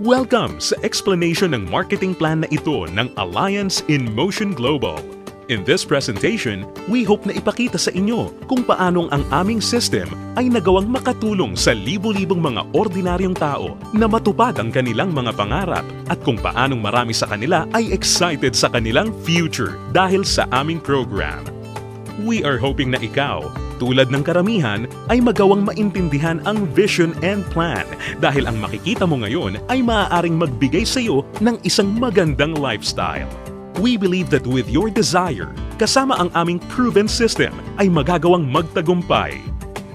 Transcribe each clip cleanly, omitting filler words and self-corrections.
Welcome sa explanation ng marketing plan na ito ng Alliance in Motion Global. In this presentation, we hope na ipakita sa inyo kung paanong ang aming system ay nagawang makatulong sa libo-libong mga ordinaryong tao na matupad ang kanilang mga pangarap at kung paanong marami sa kanila ay excited sa kanilang future dahil sa aming program. We are hoping na ikaw, tulad ng karamihan, ay magawang maintindihan ang vision and plan dahil ang makikita mo ngayon ay maaaring magbigay sa iyo ng isang magandang lifestyle. We believe that with your desire, kasama ang aming proven system ay magagawang magtagumpay.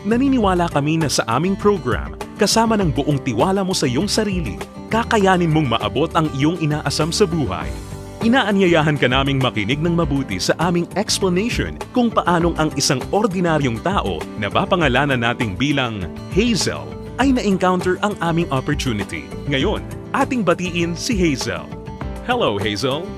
Naniniwala kami na sa aming program, kasama ng buong tiwala mo sa iyong sarili, kakayanin mong maabot ang iyong inaasam sa buhay. Inaanyayahan ka naming makinig ng mabuti sa aming explanation kung paanong ang isang ordinaryong tao na papangalanan nating bilang Hazel ay na-encounter ang aming opportunity. Ngayon, ating batiin si Hazel. Hello, Hazel!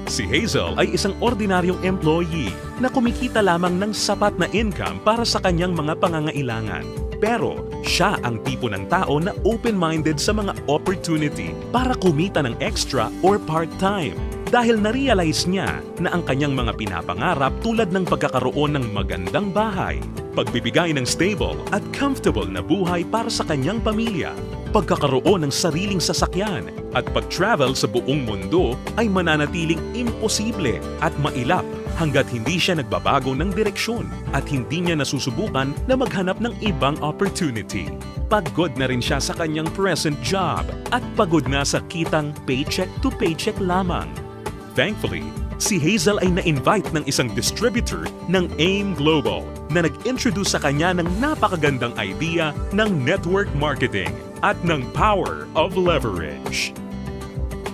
Si Hazel ay isang ordinaryong employee na kumikita lamang ng sapat na income para sa kanyang mga pangangailangan. Pero siya ang tipo ng tao na open-minded sa mga opportunity para kumita ng extra or part-time dahil na-realize niya na ang kanyang mga pinapangarap tulad ng pagkakaroon ng magandang bahay, pagbibigay ng stable at comfortable na buhay para sa kanyang pamilya, pagkakaroon ng sariling sasakyan at pag-travel sa buong mundo ay mananatiling imposible at mailap hanggat hindi siya nagbabago ng direksyon at hindi niya nasusubukan na maghanap ng ibang opportunity. Pagod na rin siya sa kanyang present job at pagod na sa kitang paycheck to paycheck lamang. Thankfully, si Hazel ay na-invite ng isang distributor ng AIM Global na nag-introduce sa kanya ng napakagandang idea ng network marketing at ng power of leverage.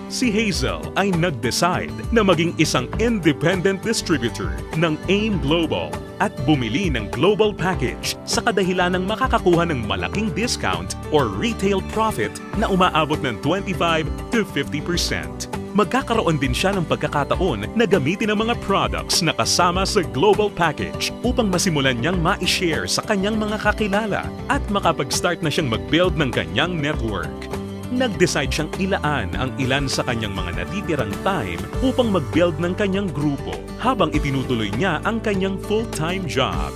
Si Hazel ay nag-decide na maging isang independent distributor ng AIM Global at bumili ng global package sa kadahilan ng makakakuha ng malaking discount or retail profit na umaabot ng 25 to 50%. Magkakaroon din siya ng pagkakataon na gamitin ang mga products na kasama sa global package upang masimulan niyang ma-share sa kanyang mga kakilala at makapag-start na siyang mag-build ng kanyang network. Nag-decide siyang ilaan ang ilan sa kanyang mga natitirang time upang mag-build ng kanyang grupo habang itinutuloy niya ang kanyang full-time job.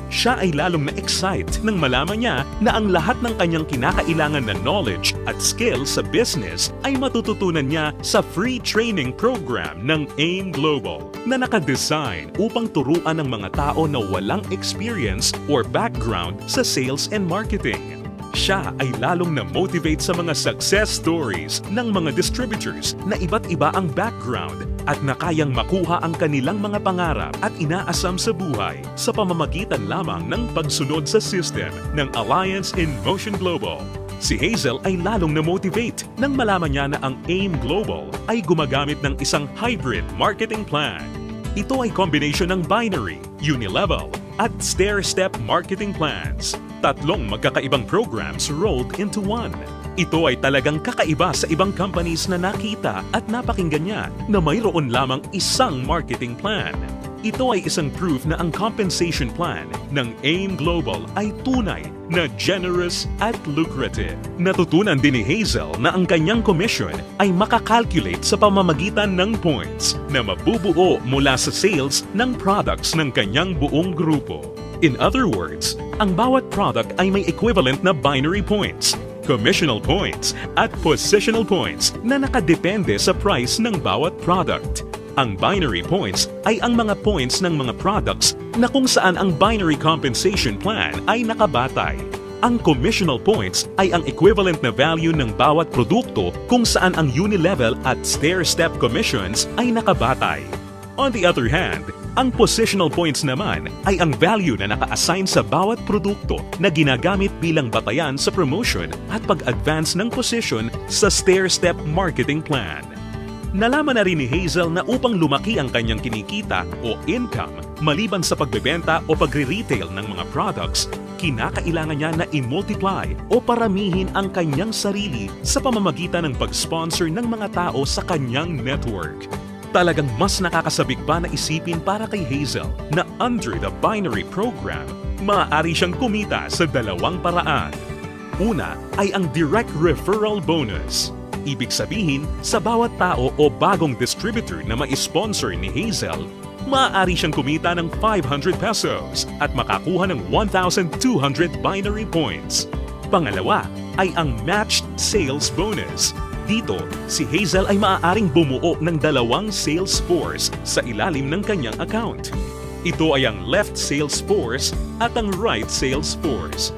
Siya ay lalong na-excite nang malaman niya na ang lahat ng kanyang kinakailangan na knowledge at skills sa business ay matututunan niya sa free training program ng AIM Global na nakadesign upang turuan ng mga tao na walang experience or background sa sales and marketing. Siya ay lalong na-motivate sa mga success stories ng mga distributors na iba't iba ang background at na kayang makuha ang kanilang mga pangarap at inaasam sa buhay sa pamamagitan lamang ng pagsunod sa system ng Alliance in Motion Global. Si Hazel ay lalong na-motivate nang malaman niya na ang AIM Global ay gumagamit ng isang hybrid marketing plan. Ito ay combination ng binary, unilevel, at stair-step marketing plans. Tatlong magkakaibang programs rolled into one. Ito ay talagang kakaiba sa ibang companies na nakita at napakinggan niya na mayroon lamang isang marketing plan. Ito ay isang proof na ang compensation plan ng AIM Global ay tunay na generous at lucrative. Natutunan din ni Hazel na ang kanyang commission ay makakalculate sa pamamagitan ng points na mabubuo mula sa sales ng products ng kanyang buong grupo. In other words, ang bawat product ay may equivalent na binary points, commissional points, at positional points na nakadepende sa price ng bawat product. Ang binary points ay ang mga points ng mga products na kung saan ang binary compensation plan ay nakabatay. Ang commissional points ay ang equivalent na value ng bawat produkto kung saan ang unilevel at stair-step commissions ay nakabatay. On the other hand, ang positional points naman ay ang value na naka-assign sa bawat produkto na ginagamit bilang batayan sa promotion at pag-advance ng position sa stair-step marketing plan. Nalaman na rin ni Hazel na upang lumaki ang kanyang kinikita o income maliban sa pagbebenta o pagre-retail ng mga products, kinakailangan niya na i-multiply o paramihin ang kanyang sarili sa pamamagitan ng pag-sponsor ng mga tao sa kanyang network. Talagang mas nakakasabik pa na isipin para kay Hazel na under the binary program, maaari siyang kumita sa dalawang paraan. Una ay ang direct referral bonus. Ibig sabihin, sa bawat tao o bagong distributor na ma-sponsor ni Hazel, maaari siyang kumita ng 500 pesos at makakuha ng 1,200 binary points. Pangalawa ay ang matched sales bonus. Dito, si Hazel ay maaaring bumuo ng 2 sales force sa ilalim ng kanyang account. Ito ay ang left sales force at ang right sales force.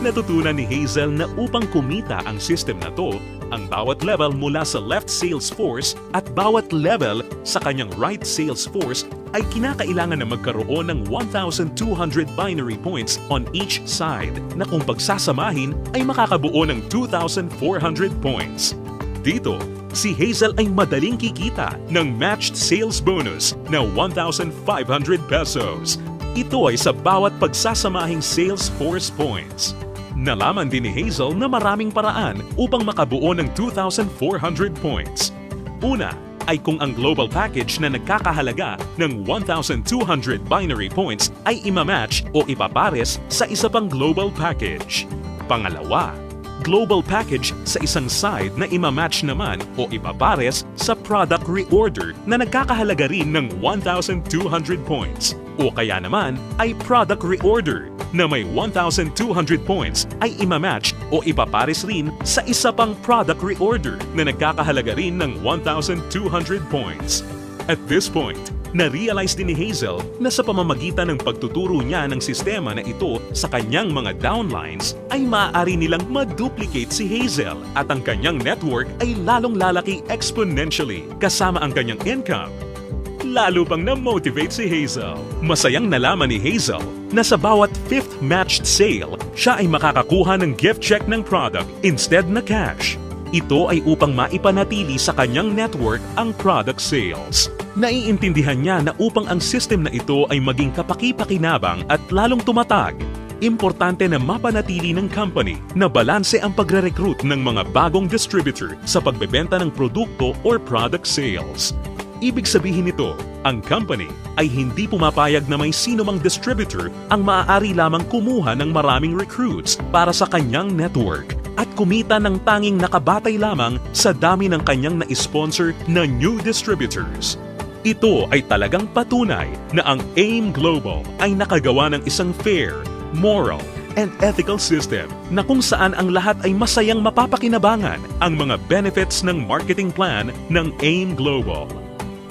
Natutunan ni Hazel na upang kumita ang system na to, ang bawat level mula sa left sales force at bawat level sa kanyang right sales force ay kinakailangan na magkaroon ng 1,200 binary points on each side na kung pagsasamahin ay makakabuo ng 2,400 points. Dito, si Hazel ay madaling kikita ng matched sales bonus na 1,500 pesos. Ito ay sa bawat pagsasamahing sales force points. Nalaman din ni Hazel na maraming paraan upang makabuo ng 2,400 points. Una ay kung ang global package na nagkakahalaga ng 1,200 binary points ay imamatch o ipapares sa isa pang global package. Pangalawa, global package sa isang side na imamatch naman o ipapares sa product reorder na nagkakahalaga rin ng 1,200 points. O kaya naman ay product reorder na may 1,200 points ay imamatch o ipapares rin sa isa pang product reorder na nagkakahalaga rin ng 1,200 points. At this point, na-realize din ni Hazel na sa pamamagitan ng pagtuturo niya ng sistema na ito sa kanyang mga downlines ay maaari nilang ma-duplicate si Hazel at ang kanyang network ay lalong lalaki exponentially kasama ang kanyang income. Lalo pang na-motivate si Hazel. Masayang nalaman ni Hazel na sa bawat 5th matched sale, siya ay makakakuha ng gift check ng product instead na cash. Ito ay upang maipanatili sa kanyang network ang product sales. Naiintindihan niya na upang ang system na ito ay maging kapaki-pakinabang at lalong tumatag, importante na mapanatili ng company na balanse ang pagre-recruit ng mga bagong distributor sa pagbebenta ng produkto or product sales. Ibig sabihin nito, ang company ay hindi pumapayag na may sino mang distributor ang maaari lamang kumuha ng maraming recruits para sa kanyang network at kumita ng tanging nakabatay lamang sa dami ng kanyang na-sponsor na new distributors. Ito ay talagang patunay na ang AIM Global ay nakagawa ng isang fair, moral, and ethical system na kung saan ang lahat ay masayang mapapakinabangan ang mga benefits ng marketing plan ng AIM Global.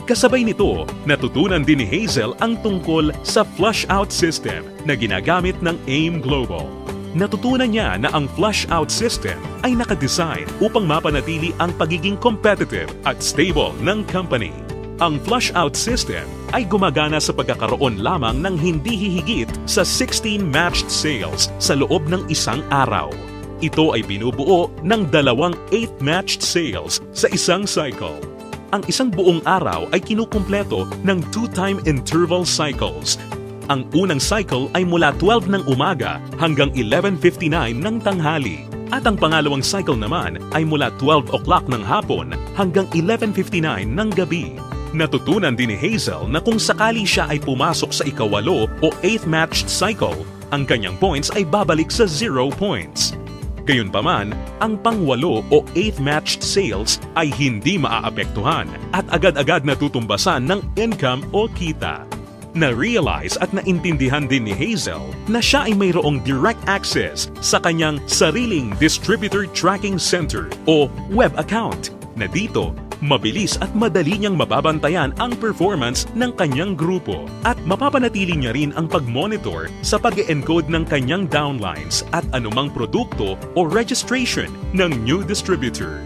Kasabay nito, natutunan din ni Hazel ang tungkol sa flush-out system na ginagamit ng AIM Global. Natutunan niya na ang flush-out system ay nakadesign upang mapanatili ang pagiging competitive at stable ng company. Ang flush-out system ay gumagana sa pagkakaroon lamang ng hindi hihigit sa 16 matched sales sa loob ng isang araw. Ito ay binubuo ng 2 8 matched sales sa isang cycle. Ang isang buong araw ay kinukumpleto ng 2-time interval cycles. Ang unang cycle ay mula 12 ng umaga hanggang 11:59 ng tanghali. At ang pangalawang cycle naman ay mula 12 o'clock ng hapon hanggang 11:59 ng gabi. Natutunan din ni Hazel na kung sakali siya ay pumasok sa ikawalo o 8th matched cycle, ang kanyang points ay babalik sa 0 points. Gayunpaman, ang pang-8 o 8th matched sales ay hindi maaapektuhan at agad-agad natutumbasan ng income o kita. Na-realize at naintindihan din ni Hazel na siya ay mayroong direct access sa kanyang sariling Distributor Tracking Center o web account na dito mabilis at madali niyang mababantayan ang performance ng kanyang grupo at mapapanatili niya rin ang pag-monitor sa pag-encode ng kanyang downlines at anumang produkto o registration ng new distributor.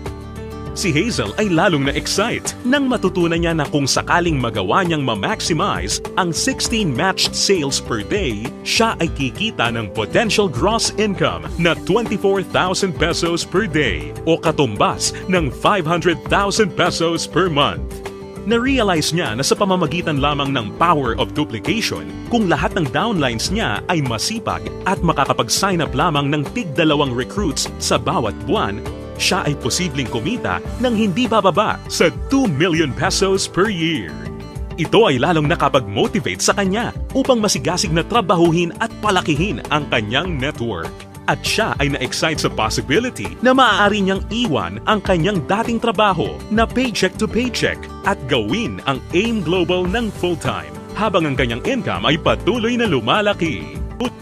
Si Hazel ay lalong na-excite nang matutunan niya na kung sakaling magawa niyang ma-maximize ang 16 matched sales per day, siya ay kikita ng potential gross income na 24,000 pesos per day o katumbas ng 500,000 pesos per month. Na-realize niya na sa pamamagitan lamang ng power of duplication, kung lahat ng downlines niya ay masipag at makakapag-sign up lamang ng tig-2 recruits sa bawat buwan, siya ay posibleng kumita ng hindi bababa sa 2 million pesos per year. Ito ay lalong nakapag-motivate sa kanya upang masigasig na trabahuhin at palakihin ang kanyang network. At siya ay na-excite sa possibility na maaari niyang iwan ang kanyang dating trabaho na paycheck to paycheck at gawin ang AIM Global ng full-time habang ang kanyang income ay patuloy na lumalaki.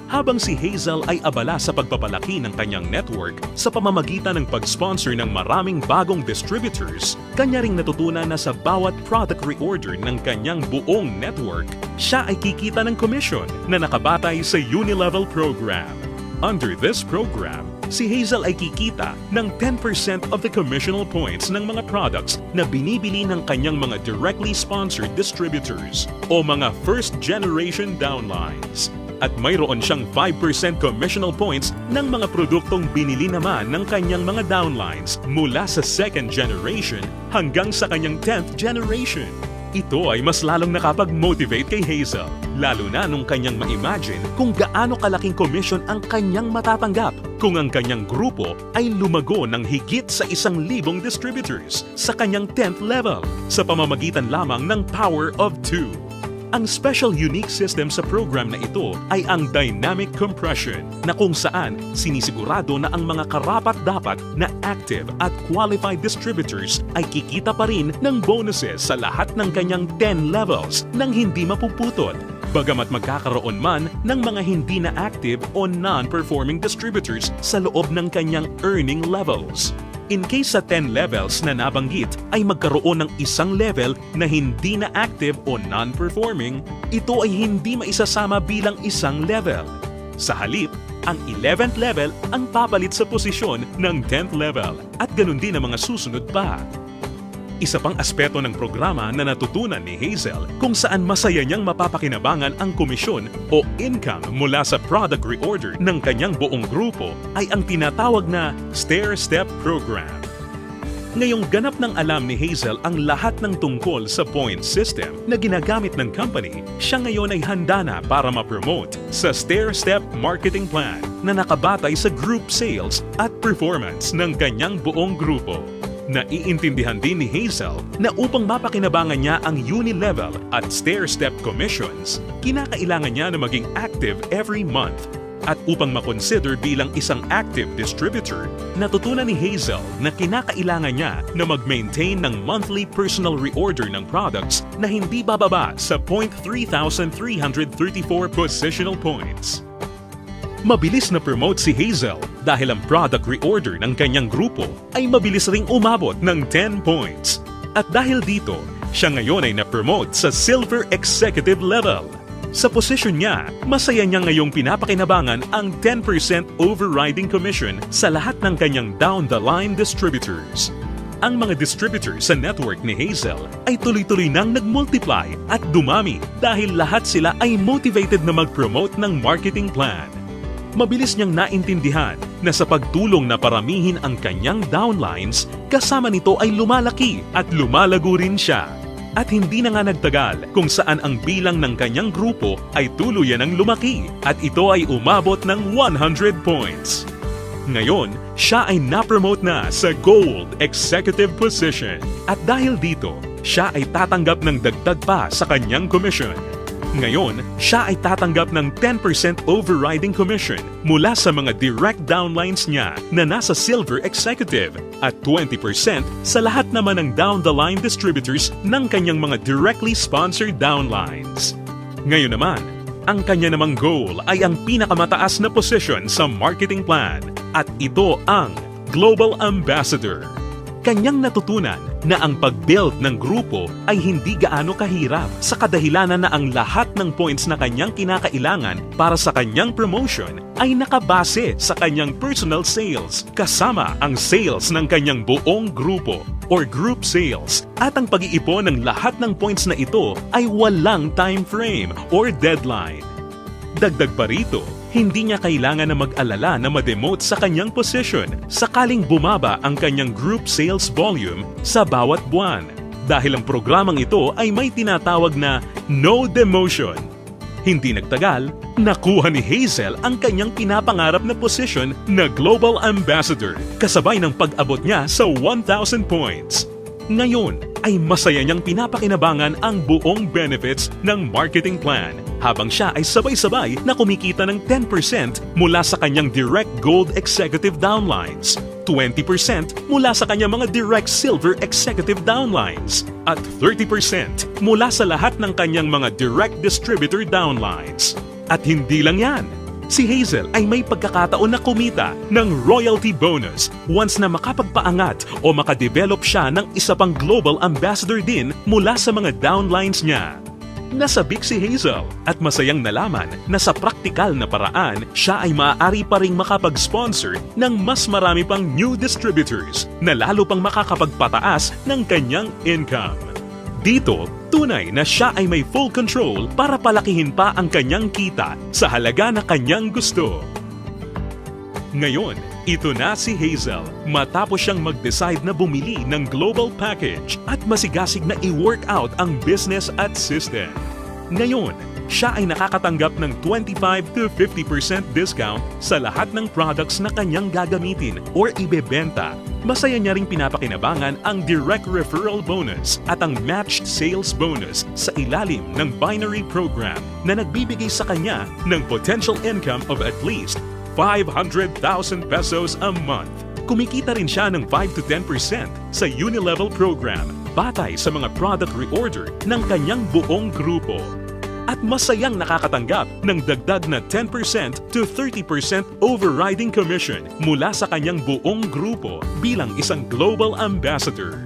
Habang si Hazel ay abala sa pagpapalaki ng kanyang network sa pamamagitan ng pag-sponsor ng maraming bagong distributors, kanya ring natutunan na sa bawat product reorder ng kanyang buong network, siya ay kikita ng commission na nakabatay sa Unilevel program. Under this program, si Hazel ay kikita ng 10% of the commissional points ng mga products na binibili ng kanyang mga directly sponsored distributors o mga first-generation downlines. At mayroon siyang 5% commissional points ng mga produktong binili naman ng kanyang mga downlines mula sa second generation hanggang sa kanyang 10th generation. Ito ay mas lalong nakapag-motivate kay Hazel, lalo na nung kanyang ma-imagine kung gaano kalaking commission ang kanyang matatanggap kung ang kanyang grupo ay lumago ng higit sa 1,000 distributors sa kanyang 10th level sa pamamagitan lamang ng Power of 2. Ang special unique system sa program na ito ay ang dynamic compression na kung saan sinisigurado na ang mga karapat-dapat na active at qualified distributors ay kikita pa rin ng bonuses sa lahat ng kanyang 10 levels nang hindi mapuputol. Bagamat magkakaroon man ng mga hindi na active o non-performing distributors sa loob ng kanyang earning levels. In case sa 10 levels na nabanggit ay magkaroon ng isang level na hindi na active o non-performing, ito ay hindi maisasama bilang isang level. Sa halip, ang 11th level ang papalit sa posisyon ng 10th level at ganun din ang mga susunod pa. Isa pang aspeto ng programa na natutunan ni Hazel kung saan masaya niyang mapapakinabangan ang komisyon o income mula sa product reorder ng kanyang buong grupo ay ang tinatawag na stair-step program. Ngayong ganap ng alam ni Hazel ang lahat ng tungkol sa point system na ginagamit ng company, siya ngayon ay handa na para ma-promote sa stair-step marketing plan na nakabatay sa group sales at performance ng kanyang buong grupo. Naiintindihan din ni Hazel na upang mapakinabangan niya ang Unilevel at stair-step commissions, kinakailangan niya na maging active every month. At upang makonsider bilang isang active distributor, natutunan ni Hazel na kinakailangan niya na mag-maintain ng monthly personal reorder ng products na hindi bababa sa 3,334 positional points. Mabilis na promote si Hazel dahil ang product reorder ng kanyang grupo ay mabilis ring umabot ng 10 points. At dahil dito, siya ngayon ay na-promote sa Silver Executive level. Sa posisyon niya, masaya niya ngayong pinapakinabangan ang 10% overriding commission sa lahat ng kanyang down-the-line distributors. Ang mga distributors sa network ni Hazel ay tuloy-tuloy nang nag-multiply at dumami dahil lahat sila ay motivated na mag-promote ng marketing plan. Mabilis niyang naintindihan na sa pagtulong na paramihin ang kanyang downlines, kasama nito ay lumalaki at lumalago rin siya. At hindi na nga nagtagal kung saan ang bilang ng kanyang grupo ay tuluyan ang lumaki at ito ay umabot ng 100 points. Ngayon, siya ay na-promote na sa Gold Executive position at dahil dito, siya ay tatanggap ng dagdag pa sa kanyang commission. Ngayon, siya ay tatanggap ng 10% overriding commission mula sa mga direct downlines niya na nasa Silver Executive at 20% sa lahat naman ng down-the-line distributors ng kanyang mga directly sponsored downlines. Ngayon naman, ang kanya namang goal ay ang pinakamataas na position sa marketing plan at ito ang Global Ambassador. Kanyang natutunan na ang pag-build ng grupo ay hindi gaano kahirap sa kadahilanan na ang lahat ng points na kanyang kinakailangan para sa kanyang promotion ay nakabase sa kanyang personal sales kasama ang sales ng kanyang buong grupo or group sales at ang pag-iipon ng lahat ng points na ito ay walang time frame or deadline. Dagdag pa rito, hindi niya kailangan na mag-alala na ma-demote sa kanyang position sakaling bumaba ang kanyang group sales volume sa bawat buwan dahil ang programang ito ay may tinatawag na no demotion. Hindi nagtagal, nakuha ni Hazel ang kanyang pinapangarap na position na Global Ambassador kasabay ng pag-abot niya sa 1,000 points. Ngayon ay masaya niyang pinapakinabangan ang buong benefits ng marketing plan habang siya ay sabay-sabay na kumikita ng 10% mula sa kanyang direct gold executive downlines, 20% mula sa kanyang mga direct silver executive downlines, at 30% mula sa lahat ng kanyang mga direct distributor downlines. At hindi lang yan, si Hazel ay may pagkakataon na kumita ng royalty bonus once na makapagpaangat o makadevelop siya ng isa pang global ambassador din mula sa mga downlines niya. Nasabik si Hazel at masayang nalaman na sa praktikal na paraan, siya ay maaari pa ring makapag-sponsor ng mas marami pang new distributors na lalo pang makakapagpataas ng kanyang income. Dito, tunay na siya ay may full control para palakihin pa ang kanyang kita sa halaga na kanyang gusto. Ngayon, ito na si Hazel matapos siyang mag-decide na bumili ng global package at masigasig na i-work out ang business at system. Ngayon, siya ay nakakatanggap ng 25 to 50% discount sa lahat ng products na kanyang gagamitin or ibebenta. Masaya niya ring pinapakinabangan ang direct referral bonus at ang matched sales bonus sa ilalim ng binary program na nagbibigay sa kanya ng potential income of at least 500,000 pesos a month. Kumikita rin siya ng 5 to 10% sa Unilevel program batay sa mga product reorder ng kanyang buong grupo. At masayang nakakatanggap ng dagdag na 10% to 30% overriding commission mula sa kanyang buong grupo bilang isang global ambassador.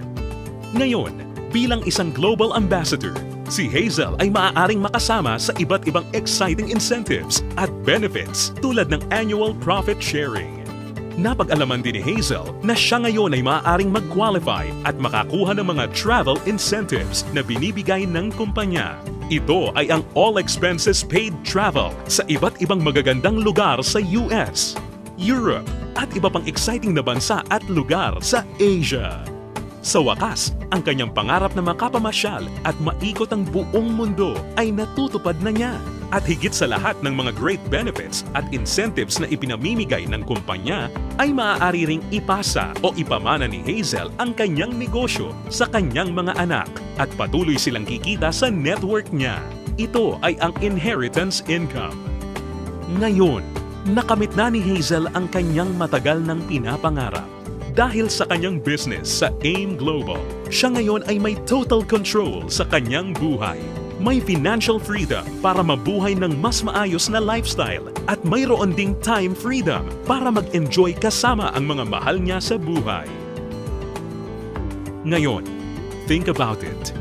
Ngayon, bilang isang global ambassador, si Hazel ay maaaring makasama sa iba't ibang exciting incentives at benefits tulad ng annual profit sharing. Napag-alaman din ni Hazel na siya ngayon ay maaaring mag-qualify at makakuha ng mga travel incentives na binibigay ng kumpanya. Ito ay ang all expenses paid travel sa iba't ibang magagandang lugar sa US, Europe at iba pang exciting na bansa at lugar sa Asia. Sa wakas, ang kanyang pangarap na makapamasyal at maikot ang buong mundo ay natutupad na niya. At higit sa lahat ng mga great benefits at incentives na ipinamimigay ng kumpanya, ay maaari ring ipasa o ipamana ni Hazel ang kanyang negosyo sa kanyang mga anak at patuloy silang kikita sa network niya. Ito ay ang inheritance income. Ngayon, nakamit na ni Hazel ang kanyang matagal ng pinapangarap. Dahil sa kanyang business sa AIM Global, siya ngayon ay may total control sa kanyang buhay. May financial freedom para mabuhay ng mas maayos na lifestyle at mayroon ding time freedom para mag-enjoy kasama ang mga mahal niya sa buhay. Ngayon, think about it.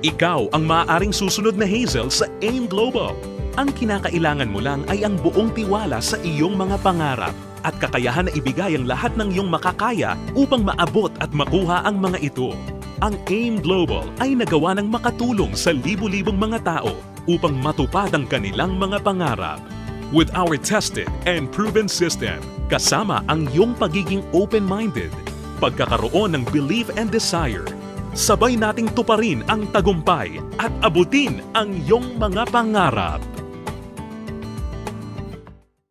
Ikaw ang maaaring susunod na Hazel sa AIM Global. Ang kinakailangan mo lang ay ang buong tiwala sa iyong mga pangarap at kakayahan na ibigay ang lahat ng iyong makakaya upang maabot at makuha ang mga ito. Ang AIM Global ay nagawa ng makatulong sa libu-libong mga tao upang matupad ang kanilang mga pangarap. With our tested and proven system, kasama ang iyong pagiging open-minded, pagkakaroon ng belief and desire, sabay nating tuparin ang tagumpay at abutin ang iyong mga pangarap.